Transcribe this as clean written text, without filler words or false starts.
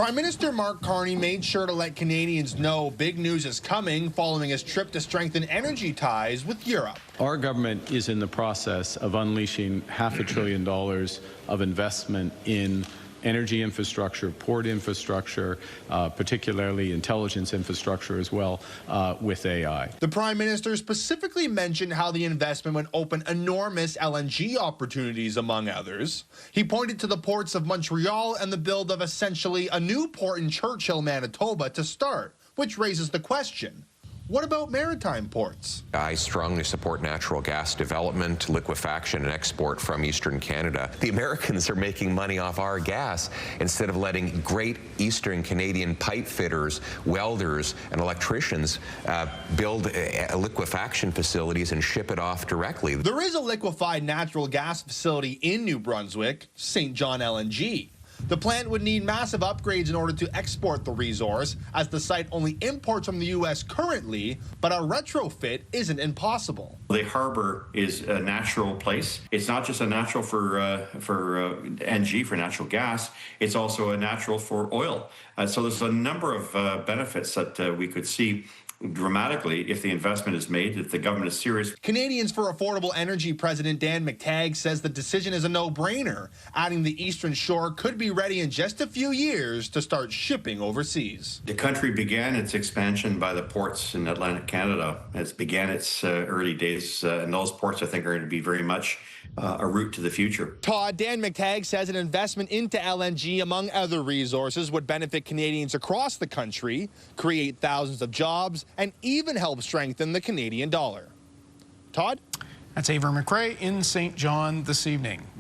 Prime Minister Mark Carney made sure to let Canadians know big news is coming following his trip to strengthen energy ties with Europe. Our government is in the process of unleashing $500 billion of investment in energy infrastructure, port infrastructure, particularly intelligence infrastructure as well, with AI. The Prime Minister specifically mentioned how the investment would open enormous LNG opportunities, among others. He pointed to the ports of Montreal and the build of essentially a new port in Churchill, Manitoba to start, which raises the question, what about maritime ports? I strongly support natural gas development, liquefaction, and export from Eastern Canada. The Americans are making money off our gas instead of letting great Eastern Canadian pipe fitters, welders, and electricians build liquefaction facilities and ship it off directly. There is a liquefied natural gas facility in New Brunswick, St. John LNG. The plant would need massive upgrades in order to export the resource, as the site only imports from the U.S. currently, but a retrofit isn't impossible. The harbor is a natural place. It's not just a natural for NG, for natural gas, it's also a natural for oil. So there's a number of benefits that we could see dramatically if the investment is made, if the government is serious. Canadians for Affordable Energy President Dan McTagg says the decision is a no-brainer, adding the Eastern Shore could be ready in just a few years to start shipping overseas. The country began its expansion by the ports in Atlantic Canada. It began its early days, and those ports, I think, are going to be very much a route to the future. Todd, Dan McTagg says an investment into LNG, among other resources, would benefit Canadians across the country, create thousands of jobs, and even help strengthen the Canadian dollar. Todd? That's Ava McRae in St. John this evening.